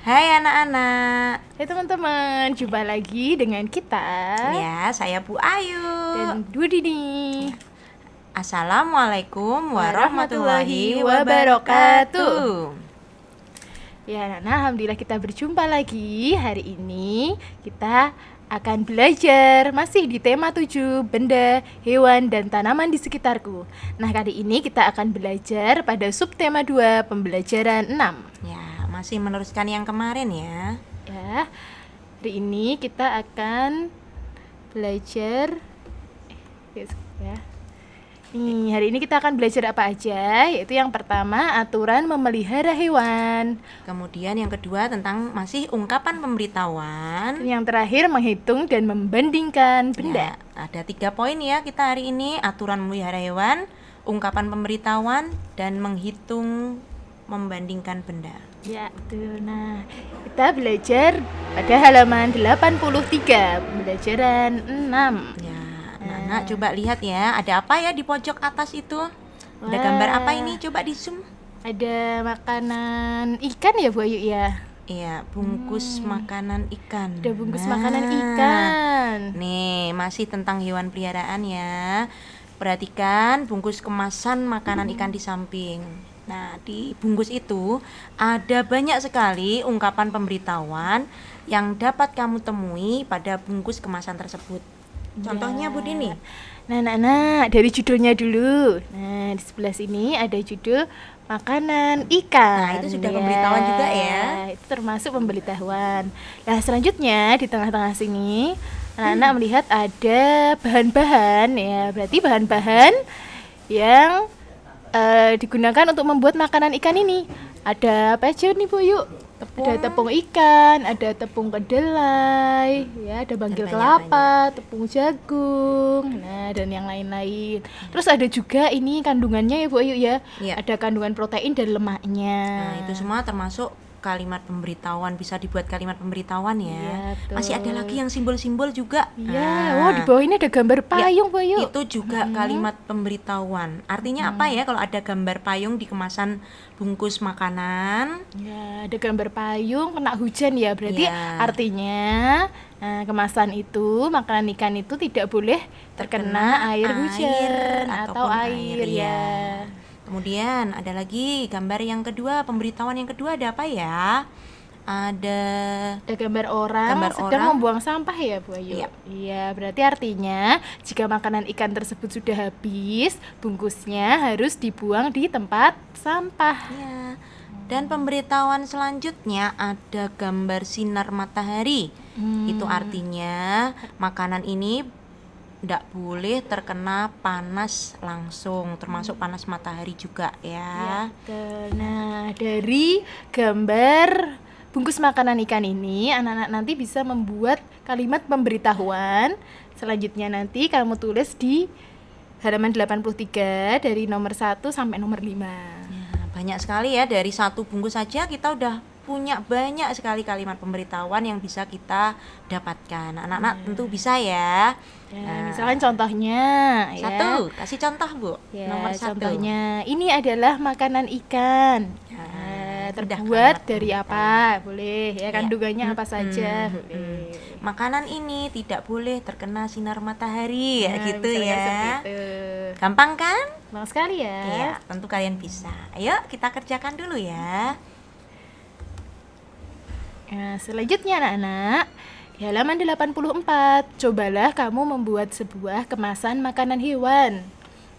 Hai anak-anak. Hai teman-teman, jumpa lagi dengan kita Ya, saya Bu Ayu. dan Bu Dini. Assalamualaikum warahmatullahi Warahmatullahi wabarakatuh. Ya, nah, alhamdulillah kita berjumpa lagi. Hari ini kita akan belajar masih di tema 7, benda, hewan, dan tanaman di sekitarku. Nah, kali ini kita akan belajar pada subtema 2, pembelajaran 6. Ya, masih meneruskan yang kemarin ya. Ya, hari ini kita akan belajar ya. Nih, hari ini kita akan belajar apa aja, yaitu yang pertama aturan memelihara hewan. Kemudian yang kedua tentang masih ungkapan pemberitahuan. Dan yang terakhir menghitung dan membandingkan benda. Ya, ada 3 poin ya kita hari ini: aturan memelihara hewan, ungkapan pemberitahuan, dan menghitung membandingkan benda. Ya, betul. Nah, kita belajar pada halaman 83, pembelajaran 6. Ya, anak-anak coba lihat ya, ada apa ya di pojok atas itu? Ada gambar apa ini? Coba di zoom. Ada makanan ikan ya, Bu Ayu ya? Iya, bungkus makanan ikan. Ada bungkus makanan ikan. Nih, masih tentang hewan peliharaan ya. Perhatikan bungkus kemasan makanan ikan di samping. Nah, di bungkus itu ada banyak sekali ungkapan pemberitahuan yang dapat kamu temui pada bungkus kemasan tersebut. Contohnya Bu Dini. Nah, dari judulnya dulu. Nah, di sebelah sini ada judul makanan ikan. Nah, itu sudah pemberitahuan juga ya. Itu termasuk pemberitahuan. Nah, selanjutnya di tengah-tengah sini anak-anak melihat ada bahan-bahan ya. Berarti bahan-bahan yang digunakan untuk membuat makanan ikan ini. Ada apa aja nih Bu Yuk? Ada tepung ikan, ada tepung kedelai, ya, ada bangkil kelapa, tepung jagung, nah, dan yang lain-lain. Terus ada juga ini kandungannya ya Bu Ayu ya. Iya. Ada kandungan protein dan lemaknya. Nah, itu semua termasuk kalimat pemberitahuan, bisa dibuat kalimat pemberitahuan ya. Iya, betul. Masih ada lagi yang simbol-simbol juga. Iya, wow, di bawah ini ada gambar payung Bu Ayu. Itu juga kalimat pemberitahuan. Artinya apa ya kalau ada gambar payung di kemasan bungkus makanan? Ya, ada gambar payung kena hujan ya. Berarti Ya. artinya kemasan itu, makanan ikan itu tidak boleh terkena air hujan atau ataupun air ya. Kemudian ada lagi gambar yang kedua, pemberitahuan yang kedua ada apa ya? Ada gambar orang Gambar sedang orang. membuang sampah ya Bu Ayu. Iya. Iya, berarti artinya jika makanan ikan tersebut sudah habis, bungkusnya harus dibuang di tempat sampah. ya. Dan pemberitahuan selanjutnya ada gambar sinar matahari. Itu artinya makanan ini tidak boleh terkena panas langsung, termasuk panas matahari juga ya. Betul. Nah, dari gambar bungkus makanan ikan ini, anak-anak nanti bisa membuat kalimat pemberitahuan. Selanjutnya nanti kamu tulis di halaman 83 dari nomor 1 sampai nomor 5. Ya, banyak sekali ya, dari satu bungkus saja kita udah punya banyak sekali kalimat pemberitahuan yang bisa kita dapatkan. Anak-anak tentu bisa ya. Ya, misalkan contohnya ya. Satu, kasih contoh Bu. Ya, Nomor 1. contohnya ini adalah makanan ikan. Terbuat dari apa? Boleh ya, kandungannya apa saja. Boleh. Makanan ini tidak boleh terkena sinar matahari ya, gitu misalnya ya. seperti itu. Gampang kan? Gampang sekali ya. Iya, tentu kalian bisa. Ayo kita kerjakan dulu ya. Nah, selanjutnya anak-anak, di halaman 84, cobalah kamu membuat sebuah kemasan makanan hewan.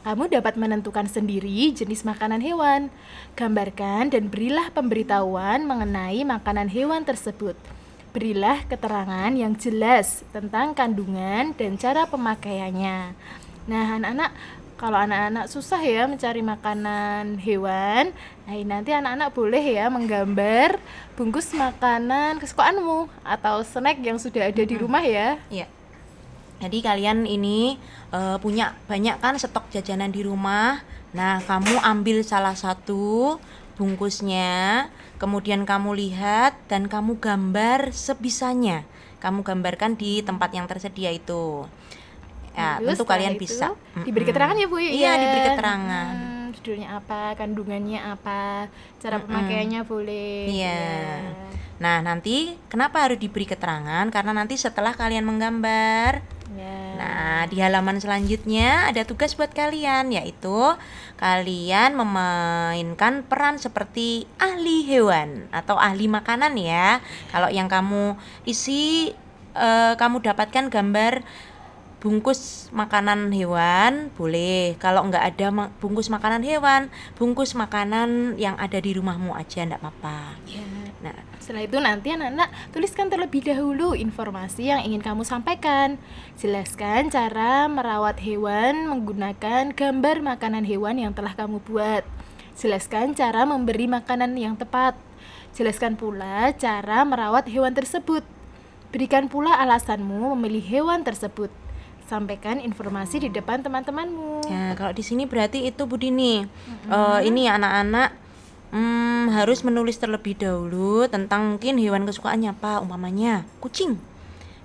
Kamu dapat menentukan sendiri jenis makanan hewan. Gambarkan dan berilah pemberitahuan mengenai makanan hewan tersebut. Berilah keterangan yang jelas tentang kandungan dan cara pemakaiannya. Nah, anak-anak, kalau anak-anak susah ya mencari makanan hewan, nah nanti anak-anak boleh ya menggambar bungkus makanan kesukaanmu atau snack yang sudah ada di rumah ya. Iya. Jadi kalian ini punya banyak kan stok jajanan di rumah. Nah, kamu ambil salah satu bungkusnya, kemudian kamu lihat dan kamu gambar sebisanya. Kamu gambarkan di tempat yang tersedia itu. Ya, Terus tentu kalian bisa. diberi keterangan ya Bu ya. Iya, diberi keterangan. Judulnya apa, kandungannya apa, cara pemakaiannya boleh. Iya. Ya. Nah, nanti kenapa harus diberi keterangan? Karena nanti setelah kalian menggambar, Ya. nah di halaman selanjutnya ada tugas buat kalian, yaitu kalian memainkan peran seperti ahli hewan atau ahli makanan ya. Kalau yang kamu isi, kamu dapatkan gambar bungkus makanan hewan, boleh. Kalau nggak ada bungkus makanan hewan, bungkus makanan yang ada di rumahmu aja, nggak apa-apa. Ya. Nah, Setelah itu nanti anak-anak tuliskan terlebih dahulu informasi yang ingin kamu sampaikan. Jelaskan cara merawat hewan menggunakan gambar makanan hewan yang telah kamu buat. Jelaskan cara memberi makanan yang tepat. Jelaskan pula cara merawat hewan tersebut. Berikan pula alasanmu memilih hewan tersebut. Sampaikan informasi di depan teman-temanmu. ya kalau di sini berarti itu Budini. Ini anak-anak harus menulis terlebih dahulu tentang mungkin hewan kesukaannya apa, umpamanya kucing.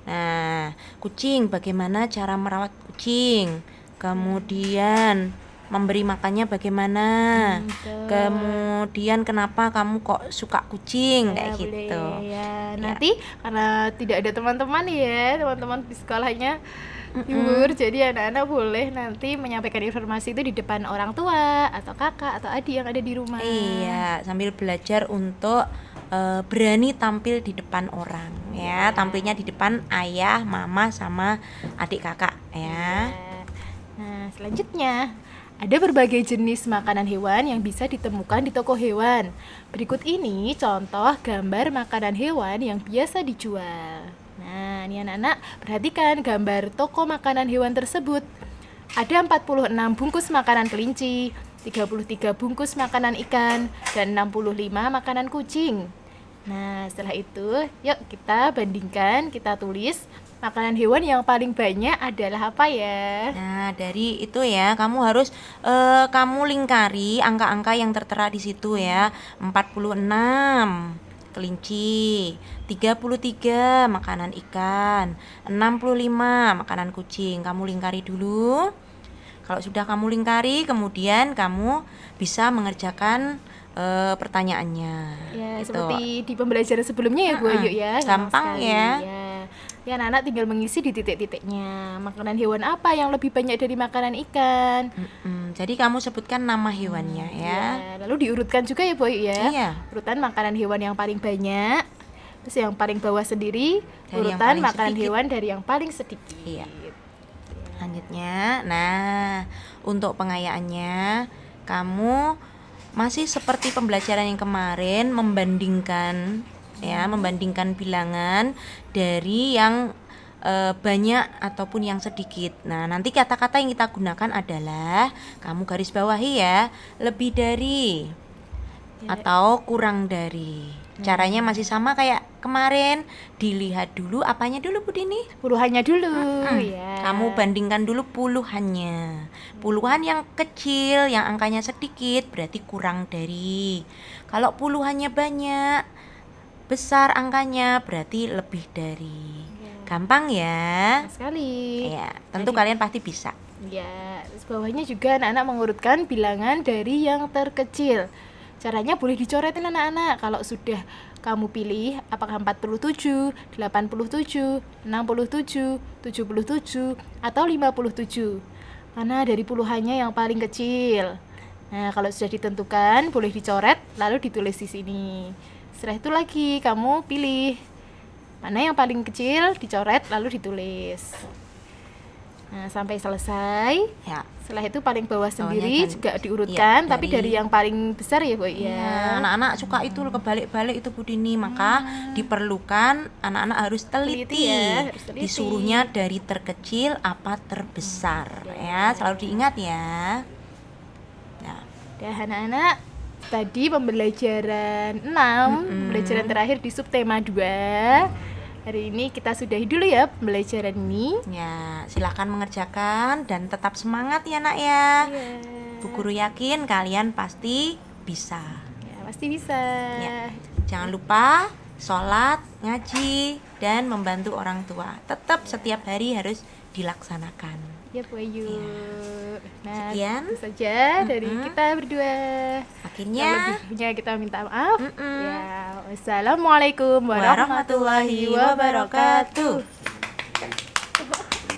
Nah, kucing, bagaimana cara merawat kucing, kemudian memberi makannya bagaimana, Betul. kemudian kenapa kamu kok suka kucing, kayak boleh, gitu. ya. Nanti karena tidak ada teman-teman ya, teman-teman di sekolahnya libur, jadi anak-anak boleh nanti menyampaikan informasi itu di depan orang tua atau kakak atau adik yang ada di rumah. Iya, sambil belajar untuk berani tampil di depan orang ya, tampilnya di depan ayah, mama sama adik kakak ya. Nah, selanjutnya ada berbagai jenis makanan hewan yang bisa ditemukan di toko hewan. Berikut ini contoh gambar makanan hewan yang biasa dijual. Nah, ini anak-anak perhatikan gambar toko makanan hewan tersebut. Ada 46 bungkus makanan kelinci, 33 bungkus makanan ikan, dan 65 makanan kucing. Nah, setelah itu, yuk kita bandingkan, kita tulis makanan hewan yang paling banyak adalah apa ya? Nah, dari itu ya, kamu harus kamu lingkari angka-angka yang tertera di situ ya. 46 kelinci, 33 makanan ikan, 65 makanan kucing. Kamu lingkari dulu. Kalau sudah kamu lingkari, kemudian kamu bisa mengerjakan pertanyaannya. Ya, gitu. seperti di pembelajaran sebelumnya ya, Bu Ayu ya. Gampang sekali. ya. Ya, anak-anak tinggal mengisi di titik-titiknya. Makanan hewan apa yang lebih banyak dari makanan ikan? Jadi kamu sebutkan nama hewannya ya. Lalu diurutkan juga ya, Bu Ayu ya. Iya. Urutan makanan hewan yang paling banyak. Terus yang paling bawah sendiri Dari yang urutan paling makanan sedikit. hewan dari yang paling sedikit. Iya. Selanjutnya, nah untuk pengayaannya kamu masih seperti pembelajaran yang kemarin, membandingkan bilangan dari yang banyak ataupun yang sedikit. Nah, nanti kata-kata yang kita gunakan adalah kamu garis bawahi ya, lebih dari atau kurang dari. Caranya masih sama kayak kemarin, dilihat dulu apanya dulu Bu Dini? Puluhannya dulu ya. Kamu bandingkan dulu puluhannya. Puluhan yang kecil, yang angkanya sedikit berarti kurang dari. Kalau puluhannya banyak, besar angkanya berarti lebih dari. Gampang ya? Sekali. Ya, tentu kalian pasti bisa. Ya, terus bawahnya juga anak-anak mengurutkan bilangan dari yang terkecil. Caranya boleh dicoretin anak-anak. Kalau sudah kamu pilih apakah 47, 87, 67, 77, atau 57. Mana dari puluhannya yang paling kecil. Nah, kalau sudah ditentukan boleh dicoret lalu ditulis di sini. Setelah itu lagi kamu pilih mana yang paling kecil, dicoret lalu ditulis. Nah, sampai selesai. Ya. Setelah itu paling bawah sendiri kan, juga diurutkan, iya, tapi dari yang paling besar ya, Bu ya. Anak-anak suka itu kebalik-balik itu Bu Dini, maka diperlukan anak-anak harus teliti. ya, harus teliti. Disuruhnya dari terkecil apa terbesar ya, selalu diingat ya. Nah, Dah anak-anak, tadi pembelajaran 6, pembelajaran terakhir di subtema 2. Hari ini kita sudahi dulu ya pembelajaran ini. ya, silakan mengerjakan dan tetap semangat ya Nak ya. Iya. Bu Guru yakin kalian pasti bisa. Ya, pasti bisa. Ya. Jangan lupa sholat, ngaji, dan membantu orang tua. Tetap setiap hari harus dilaksanakan. Ya Bu Ayu. Nah, Sekian. itu saja dari kita berdua. Akhirnya Lebihnya kita minta maaf. Mm-mm. Ya, wassalamualaikum warahmatullahi wabarakatuh.